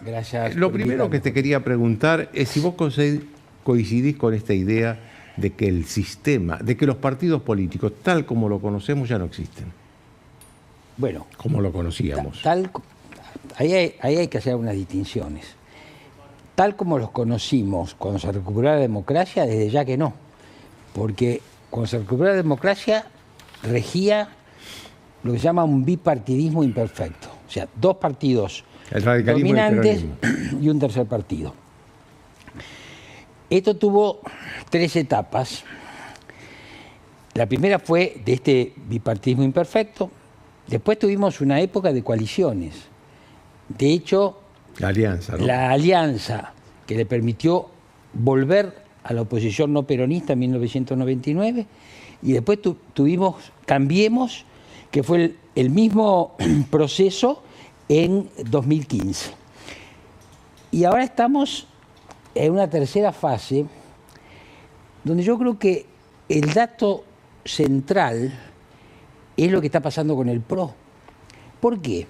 Gracias. Lo primero que te quería preguntar es si vos coincidís con esta idea de que el sistema, de que los partidos políticos, tal como lo conocemos, ya no existen. Bueno, como lo conocíamos. Ahí hay que hacer unas distinciones. Tal como los conocimos cuando se recuperó la democracia, desde ya que no. Porque cuando se recuperó la democracia, regía lo que se llama un bipartidismo imperfecto. O sea, dos partidos dominantes y un tercer partido. Esto tuvo tres etapas. La primera fue de este bipartidismo imperfecto. Después tuvimos una época de coaliciones. De hecho, la alianza, ¿no? La alianza que le permitió volver a la oposición no peronista en 1999, y después tuvimos Cambiemos, que fue el mismo proceso en 2015. Y ahora estamos en una tercera fase, donde yo creo que el dato central es lo que está pasando con el PRO. ¿Por qué?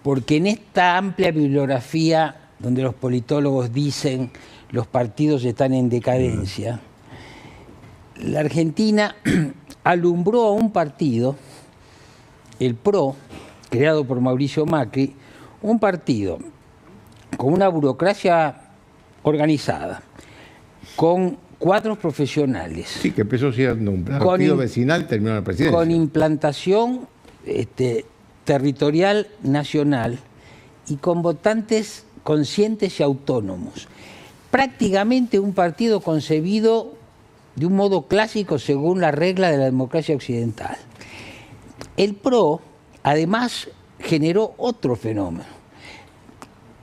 Porque en esta amplia bibliografía donde los politólogos dicen los partidos están en decadencia, la Argentina alumbró a un partido, el PRO, creado por Mauricio Macri, un partido con una burocracia organizada, con cuadros profesionales. Sí, que empezó siendo un partido vecinal y terminó en la presidencia. Con implantación territorial nacional y con votantes conscientes y autónomos. Prácticamente un partido concebido de un modo clásico según la regla de la democracia occidental. El PRO, además, generó otro fenómeno.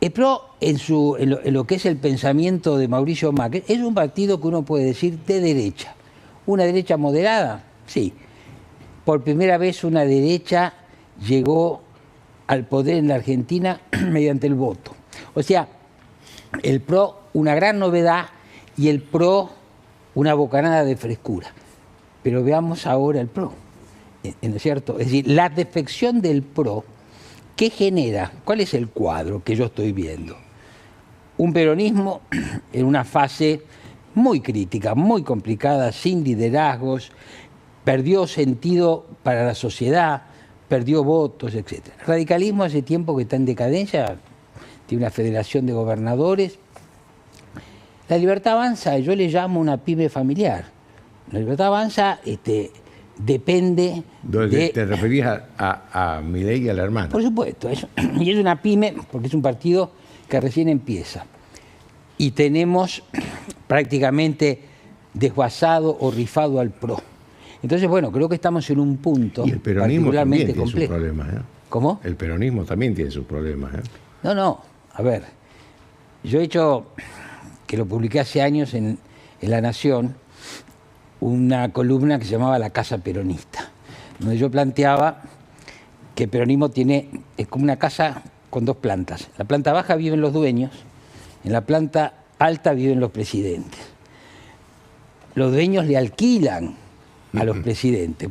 El PRO, en lo que es el pensamiento de Mauricio Macri, es un partido que uno puede decir de derecha. ¿Una derecha moderada? Sí. Por primera vez una derecha llegó al poder en la Argentina mediante el voto. O sea, el PRO, una gran novedad, y el PRO, una bocanada de frescura. Pero veamos ahora el PRO, ¿no es cierto? Es decir, la defección del PRO, ¿qué genera? ¿Cuál es el cuadro que yo estoy viendo? Un peronismo en una fase muy crítica, muy complicada, sin liderazgos, perdió sentido para la sociedad, perdió votos, etc. El radicalismo hace tiempo que está en decadencia, tiene una federación de gobernadores. La Libertad Avanza, yo le llamo una pyme familiar. La Libertad Avanza depende de... ¿Te referías a Milei y a la hermana? Por supuesto, y es una pyme porque es un partido que recién empieza. Y tenemos prácticamente desguazado o rifado al PRO. Entonces, bueno, creo que estamos en un punto y el peronismo particularmente también tiene complejo. sus problemas, ¿eh? ¿Cómo? El peronismo también tiene sus problemas, ¿eh? No, a ver, yo he hecho, que lo publiqué hace años en La Nación, una columna que se llamaba La Casa Peronista, donde yo planteaba que el peronismo es como una casa con dos plantas. En la planta baja viven los dueños, en la planta alta viven los presidentes. Los dueños le alquilan a los presidentes.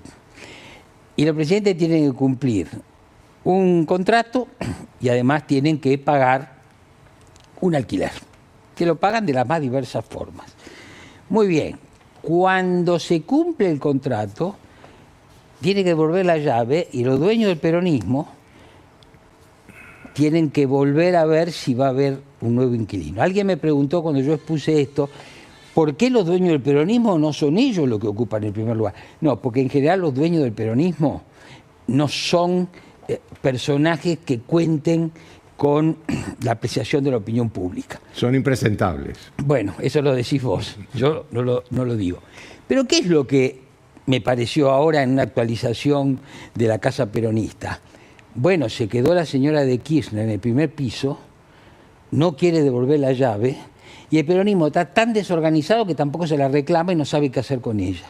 Y los presidentes tienen que cumplir un contrato y además tienen que pagar un alquiler, que lo pagan de las más diversas formas. Muy bien, cuando se cumple el contrato, tiene que devolver la llave y los dueños del peronismo tienen que volver a ver si va a haber un nuevo inquilino. Alguien me preguntó cuando yo expuse esto, ¿por qué los dueños del peronismo no son ellos los que ocupan el primer lugar? No, porque en general los dueños del peronismo no son personajes que cuenten con la apreciación de la opinión pública. Son impresentables. Bueno, eso lo decís vos, yo no lo digo. Pero ¿qué es lo que me pareció ahora en una actualización de la Casa Peronista? Bueno, se quedó la señora de Kirchner en el primer piso, no quiere devolver la llave, y el peronismo está tan desorganizado que tampoco se la reclama y no sabe qué hacer con ella.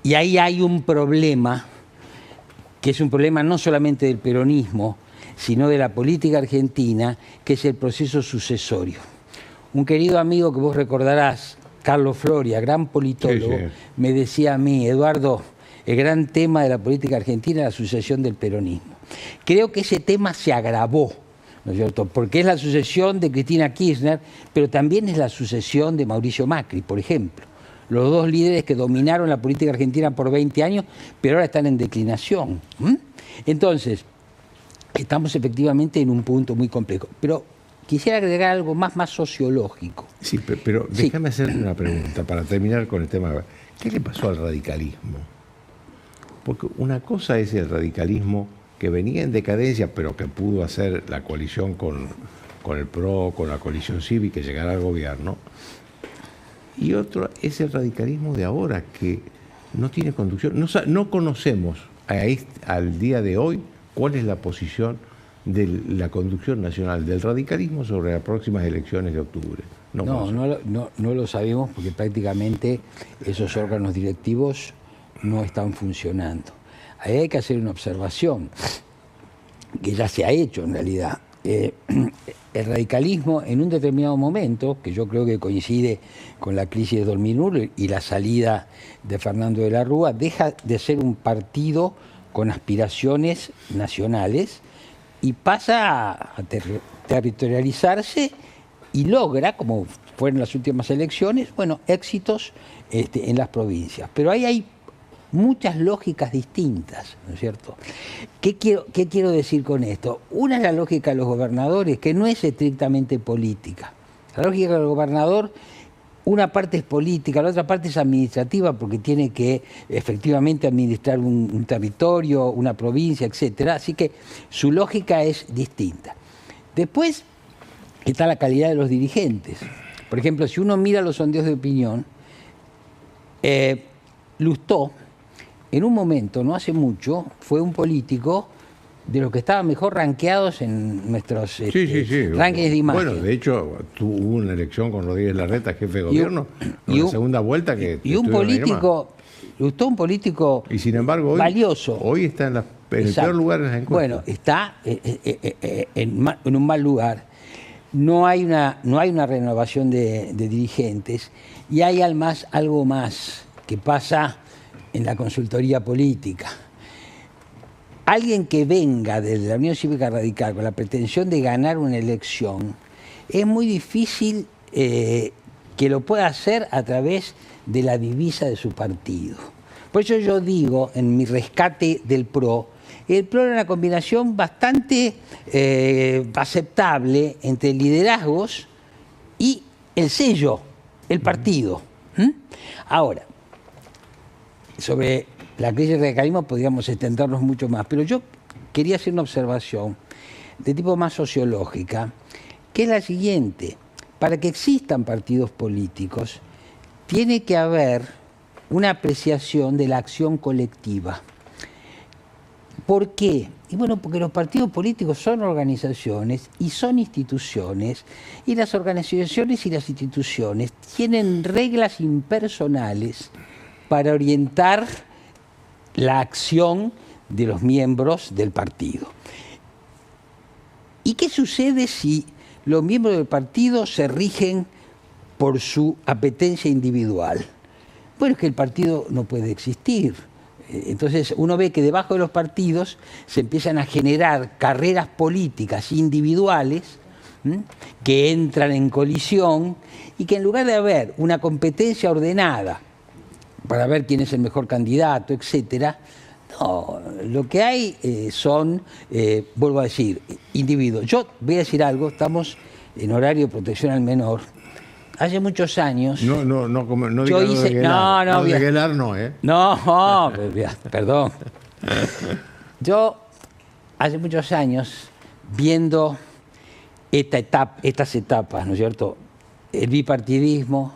Y ahí hay un problema, que es un problema no solamente del peronismo, sino de la política argentina, que es el proceso sucesorio. Un querido amigo que vos recordarás, Carlos Floria, gran politólogo, sí, me decía a mí, Eduardo, el gran tema de la política argentina es la sucesión del peronismo. Creo que ese tema se agravó, ¿no es cierto? Porque es la sucesión de Cristina Kirchner, pero también es la sucesión de Mauricio Macri, por ejemplo. Los dos líderes que dominaron la política argentina por 20 años, pero ahora están en declinación. Entonces, estamos efectivamente en un punto muy complejo. Pero quisiera agregar algo más sociológico. Sí, pero déjame hacerte una pregunta para terminar con el tema. ¿Qué le pasó al radicalismo? Porque una cosa es el radicalismo que venía en decadencia, pero que pudo hacer la coalición con el PRO, con la coalición cívica y llegar al gobierno. Y otro es el radicalismo de ahora, que no tiene conducción. No conocemos al día de hoy cuál es la posición de la conducción nacional del radicalismo sobre las próximas elecciones de octubre. No lo sabemos porque prácticamente esos órganos directivos no están funcionando. Ahí hay que hacer una observación, que ya se ha hecho en realidad. El radicalismo en un determinado momento, que yo creo que coincide con la crisis de 2001 y la salida de Fernando de la Rúa, deja de ser un partido con aspiraciones nacionales y pasa a territorializarse y logra, como fueron las últimas elecciones, bueno, éxitos en las provincias. Pero ahí hay muchas lógicas distintas, ¿no es cierto? ¿Qué quiero decir con esto? Una es la lógica de los gobernadores, que no es estrictamente política. La lógica del gobernador, una parte es política, la otra parte es administrativa, porque tiene que efectivamente administrar un territorio, una provincia, etcétera. Así que su lógica es distinta. Después está la calidad de los dirigentes. Por ejemplo, si uno mira los sondeos de opinión, Lustó, en un momento, no hace mucho, fue un político de los que estaban mejor rankeados en nuestros rankings de imagen. Bueno, de hecho, hubo una elección con Rodríguez Larreta, jefe de gobierno, en la segunda vuelta que... Y un político, Lustó, un político y sin embargo, valioso. Hoy está en el peor lugar en las encuestas. Bueno, está en un mal lugar. No hay una renovación de dirigentes y hay además algo más que pasa en la consultoría política. Alguien que venga desde la Unión Cívica Radical con la pretensión de ganar una elección, es muy difícil que lo pueda hacer a través de la divisa de su partido. Por eso yo digo, en mi rescate del PRO, el PRO era una combinación bastante aceptable entre liderazgos y el sello, el partido. Ahora, sobre la crisis del radicalismo podríamos extendernos mucho más, pero yo quería hacer una observación de tipo más sociológica, que es la siguiente. Para que existan partidos políticos, tiene que haber una apreciación de la acción colectiva. ¿Por qué? Y bueno, porque los partidos políticos son organizaciones y son instituciones, y las organizaciones y las instituciones tienen reglas impersonales para orientar la acción de los miembros del partido. ¿Y qué sucede si los miembros del partido se rigen por su apetencia individual? Bueno, es que el partido no puede existir. Entonces uno ve que debajo de los partidos se empiezan a generar carreras políticas individuales que entran en colisión y que en lugar de haber una competencia ordenada para ver quién es el mejor candidato, etcétera, no, lo que hay son, vuelvo a decir, individuos. Yo voy a decir algo, estamos en horario de protección al menor. Hace muchos años... No yo hice... No, de Guelar no, ¿eh? No, perdón. Yo, hace muchos años, viendo estas etapas, ¿no es cierto? El bipartidismo,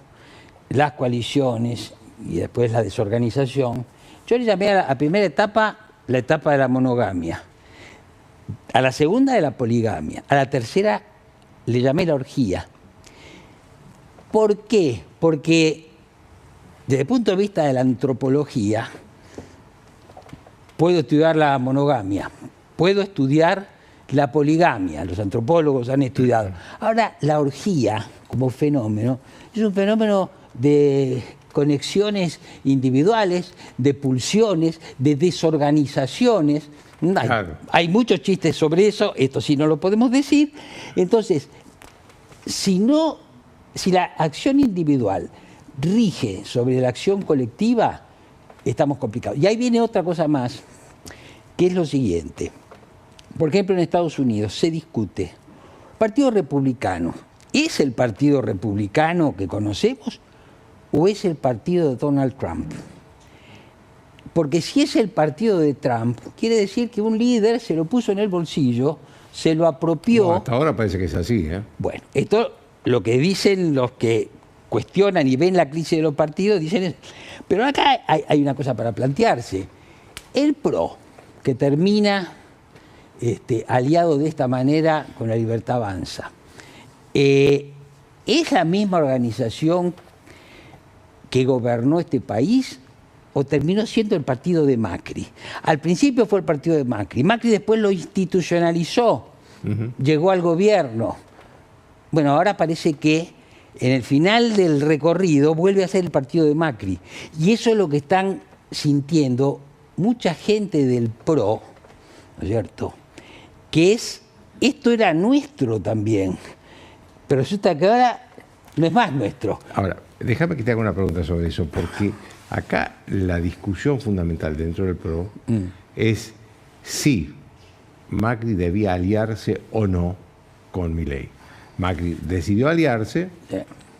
las coaliciones y después la desorganización, yo le llamé a la primera etapa la etapa de la monogamia, a la segunda de la poligamia, a la tercera le llamé la orgía. ¿Por qué? Porque desde el punto de vista de la antropología, puedo estudiar la monogamia, puedo estudiar la poligamia, los antropólogos han estudiado. Ahora, la orgía como fenómeno es un fenómeno de conexiones individuales, de pulsiones, de desorganizaciones, Claro. Hay muchos chistes sobre eso, esto sí no lo podemos decir. Entonces, si la acción individual rige sobre la acción colectiva, estamos complicados. Y ahí viene otra cosa más, que es lo siguiente. Por ejemplo, en Estados Unidos se discute, ¿Partido Republicano es el Partido Republicano que conocemos o es el partido de Donald Trump? Porque si es el partido de Trump, quiere decir que un líder se lo puso en el bolsillo, se lo apropió. No, hasta ahora parece que es así, ¿eh? Bueno, esto lo que dicen los que cuestionan y ven la crisis de los partidos, dicen eso. Pero acá hay una cosa para plantearse. El PRO, que termina aliado de esta manera con la Libertad Avanza, ¿es la misma organización que gobernó este país o terminó siendo el partido de Macri? Al principio fue el partido de Macri. Macri después lo institucionalizó, llegó al gobierno. Bueno, ahora parece que en el final del recorrido vuelve a ser el partido de Macri. Y eso es lo que están sintiendo mucha gente del PRO, ¿no es cierto? Que esto era nuestro también, pero resulta que ahora no es más nuestro. Ahora, déjame que te haga una pregunta sobre eso, porque acá la discusión fundamental dentro del PRO es si Macri debía aliarse o no con Milei. Macri decidió aliarse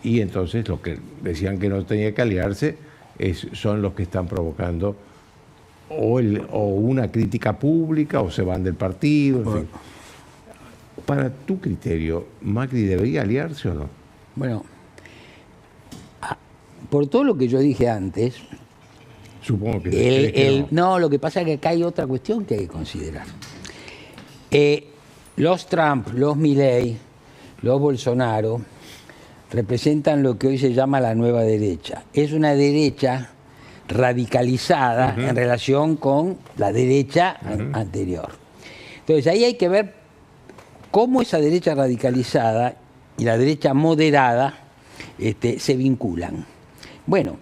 y entonces los que decían que no tenía que aliarse son los que están provocando o una crítica pública o se van del partido, en fin. Para tu criterio, ¿Macri debería aliarse o no? Bueno, por todo lo que yo dije antes, supongo que no, lo que pasa es que acá hay otra cuestión que hay que considerar. Los Trump, los Milei, los Bolsonaro representan lo que hoy se llama la nueva derecha. Es una derecha radicalizada en relación con la derecha anterior. Entonces ahí hay que ver cómo esa derecha radicalizada y la derecha moderada se vinculan. Bueno,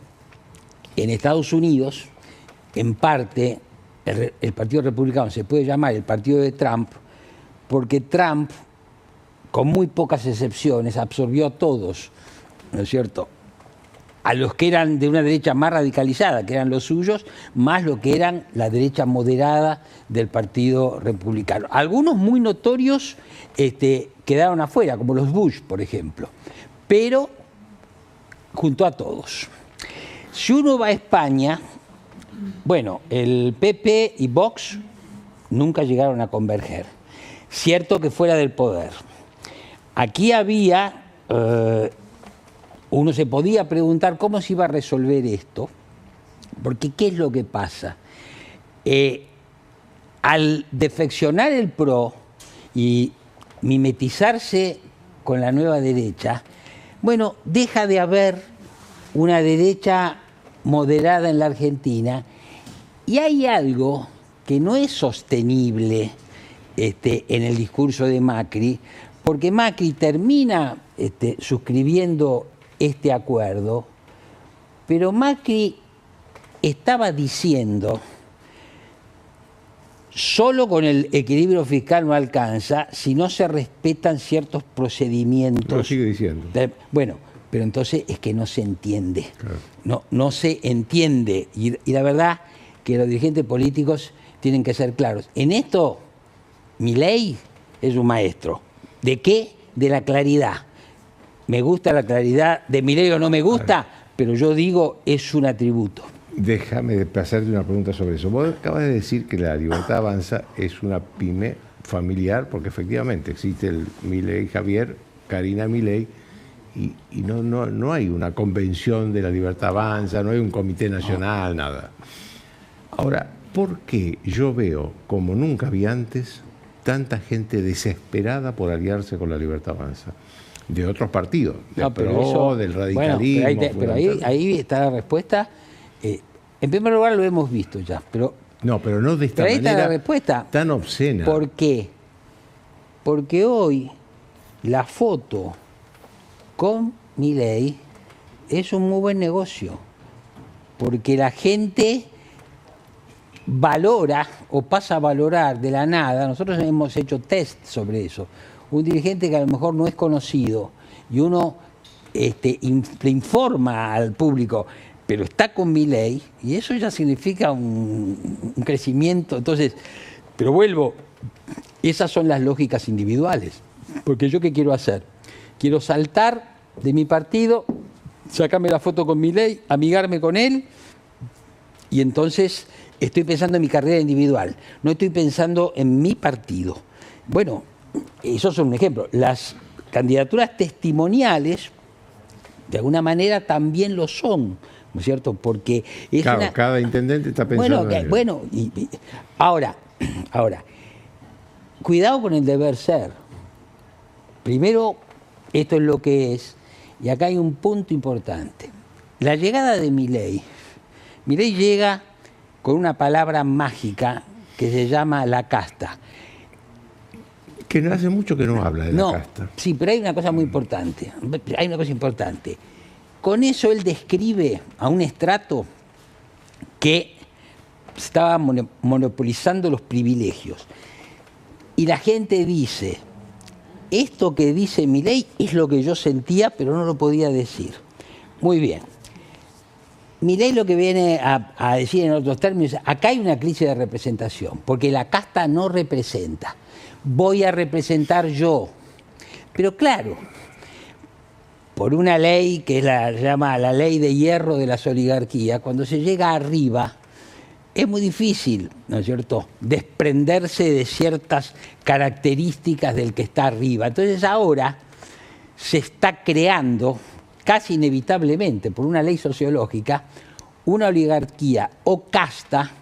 en Estados Unidos, en parte, el Partido Republicano se puede llamar el partido de Trump, porque Trump, con muy pocas excepciones, absorbió a todos, ¿no es cierto?, a los que eran de una derecha más radicalizada, que eran los suyos, más lo que eran la derecha moderada del Partido Republicano. Algunos muy notorios quedaron afuera, como los Bush, por ejemplo, pero junto a todos. Si uno va a España, bueno, el PP y Vox nunca llegaron a converger. Cierto que fuera del poder. Aquí había... uno se podía preguntar cómo se iba a resolver esto, porque ¿qué es lo que pasa? Al defeccionar el PRO y mimetizarse con la nueva derecha, bueno, deja de haber una derecha moderada en la Argentina y hay algo que no es sostenible en el discurso de Macri, porque Macri termina suscribiendo este acuerdo, pero Macri estaba diciendo, solo con el equilibrio fiscal no alcanza si no se respetan ciertos procedimientos. Lo sigue diciendo. Bueno, pero entonces es que no se entiende. Claro. No se entiende. Y la verdad que los dirigentes políticos tienen que ser claros. En esto, Milei es un maestro. ¿De qué? De la claridad. Me gusta la claridad, de Milei o no me gusta, pero yo digo, es un atributo. Déjame hacerte una pregunta sobre eso. Vos acabas de decir que la Libertad Avanza es una pyme familiar, porque efectivamente existe el Milei Javier, Karina Milei, y no hay una convención de la Libertad Avanza, no hay un comité nacional, nada. Ahora, ¿por qué yo veo, como nunca vi antes, tanta gente desesperada por aliarse con la Libertad Avanza? De otros partidos, del PRO, del radicalismo. Bueno, pero ahí está la respuesta. En primer lugar lo hemos visto ya, pero... No, pero no de esta manera la respuesta. Tan obscena. ¿Por qué? Porque hoy la foto con Milei es un muy buen negocio. Porque la gente valora o pasa a valorar de la nada. Nosotros hemos hecho test sobre eso. Un dirigente que a lo mejor no es conocido y uno le informa al público, pero está con Milei, y eso ya significa un crecimiento. Entonces, pero vuelvo, esas son las lógicas individuales. Porque yo, ¿qué quiero hacer? Quiero saltar de mi partido, sacarme la foto con Milei, amigarme con él, y entonces estoy pensando en mi carrera individual, no estoy pensando en mi partido. Bueno, eso es un ejemplo. Las candidaturas testimoniales, de alguna manera, también lo son, ¿no es cierto? Porque es claro, cada intendente está pensando en él. Bueno, ahora, cuidado con el deber ser. Primero, esto es lo que es, y acá hay un punto importante. La llegada de Milei llega con una palabra mágica que se llama la casta. Que no hace mucho que no habla de la casta. Sí, pero hay una cosa muy importante. Hay una cosa importante. Con eso él describe a un estrato que estaba monopolizando los privilegios. Y la gente dice, esto que dice Milei es lo que yo sentía, pero no lo podía decir. Muy bien. Milei lo que viene a decir en otros términos, acá hay una crisis de representación, porque la casta no representa. Voy a representar yo. Pero claro, por una ley que se llama la ley de hierro de las oligarquías, cuando se llega arriba, es muy difícil, ¿no es cierto?, desprenderse de ciertas características del que está arriba. Entonces ahora se está creando, casi inevitablemente, por una ley sociológica, una oligarquía o casta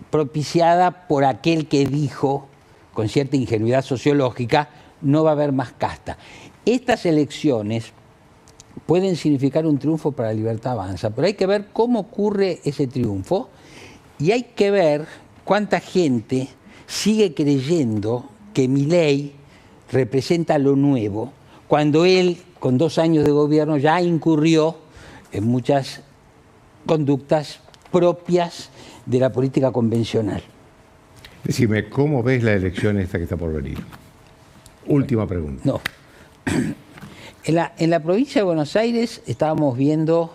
propiciada por aquel que dijo, con cierta ingenuidad sociológica, no va a haber más casta. Estas elecciones pueden significar un triunfo para Libertad Avanza, pero hay que ver cómo ocurre ese triunfo y hay que ver cuánta gente sigue creyendo que Milei representa lo nuevo, cuando él, con 2 años de gobierno, ya incurrió en muchas conductas propias de la política convencional. Decime, ¿cómo ves la elección esta que está por venir? Última pregunta. No. En la provincia de Buenos Aires estábamos viendo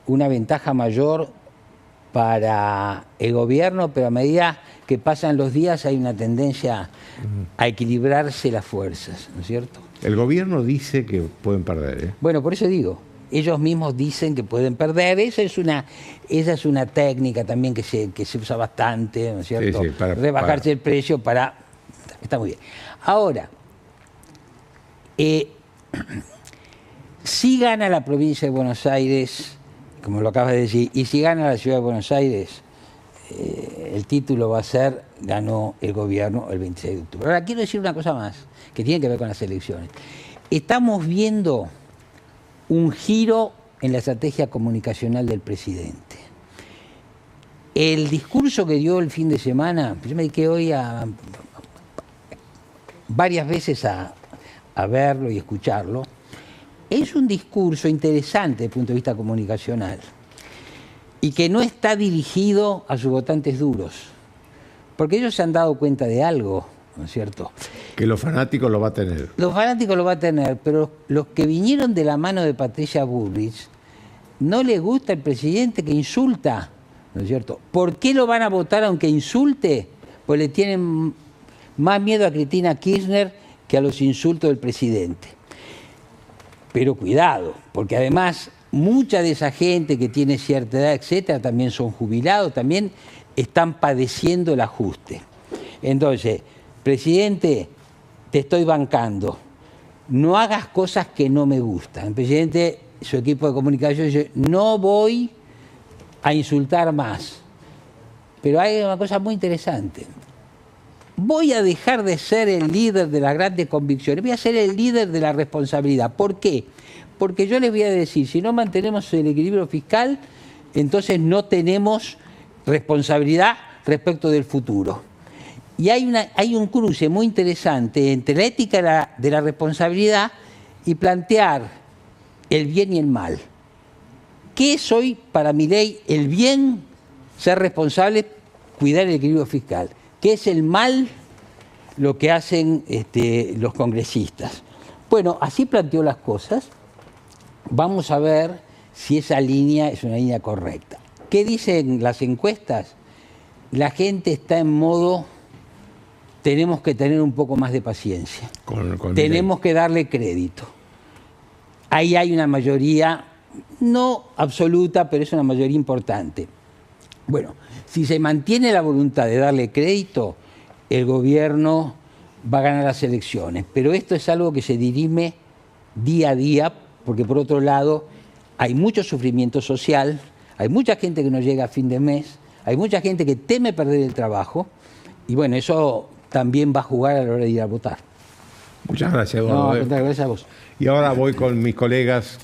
una ventaja mayor para el gobierno, pero a medida que pasan los días hay una tendencia a equilibrarse las fuerzas, ¿no es cierto? El gobierno dice que pueden perder, ¿eh? Bueno, por eso digo, ellos mismos dicen que pueden perder. Esa es una técnica también que se usa bastante, ¿no es cierto? Sí, para rebajarse el precio para... Está muy bien. Ahora, si gana la provincia de Buenos Aires, como lo acabas de decir, y si gana la ciudad de Buenos Aires, el título va a ser ganó el gobierno el 26 de octubre. Ahora, quiero decir una cosa más, que tiene que ver con las elecciones. Estamos viendo un giro en la estrategia comunicacional del presidente. El discurso que dio el fin de semana, yo me dediqué hoy varias veces a verlo y escucharlo, es un discurso interesante desde el punto de vista comunicacional y que no está dirigido a sus votantes duros, porque ellos se han dado cuenta de algo, ¿no es cierto? Que los fanáticos lo va a tener. Los fanáticos lo va a tener, pero los que vinieron de la mano de Patricia Bullrich no les gusta el presidente que insulta, ¿no es cierto? ¿Por qué lo van a votar aunque insulte? Pues le tienen más miedo a Cristina Kirchner que a los insultos del presidente. Pero cuidado, porque además mucha de esa gente que tiene cierta edad, etcétera, también son jubilados, también están padeciendo el ajuste. Entonces, presidente, te estoy bancando, no hagas cosas que no me gustan. El presidente, su equipo de comunicación dice, no voy a insultar más. Pero hay una cosa muy interesante. Voy a dejar de ser el líder de las grandes convicciones, voy a ser el líder de la responsabilidad. ¿Por qué? Porque yo les voy a decir, si no mantenemos el equilibrio fiscal, entonces no tenemos responsabilidad respecto del futuro. Y hay un cruce muy interesante entre la ética de la responsabilidad y plantear el bien y el mal. ¿Qué es hoy para Milei el bien ser responsables, cuidar el equilibrio fiscal. ¿Qué es el mal? Lo que hacen los congresistas. Bueno, así planteó las cosas. Vamos a ver si esa línea es una línea correcta. ¿Qué dicen las encuestas? La gente está en modo, tenemos que tener un poco más de paciencia. Tenemos que darle crédito. Ahí hay una mayoría, no absoluta, pero es una mayoría importante. Bueno, si se mantiene la voluntad de darle crédito, el gobierno va a ganar las elecciones. Pero esto es algo que se dirime día a día, porque por otro lado hay mucho sufrimiento social, hay mucha gente que no llega a fin de mes, hay mucha gente que teme perder el trabajo, y bueno, eso también va a jugar a la hora de ir a votar. Muchas gracias, Eduardo. No, gracias a vos. Y ahora voy con mis colegas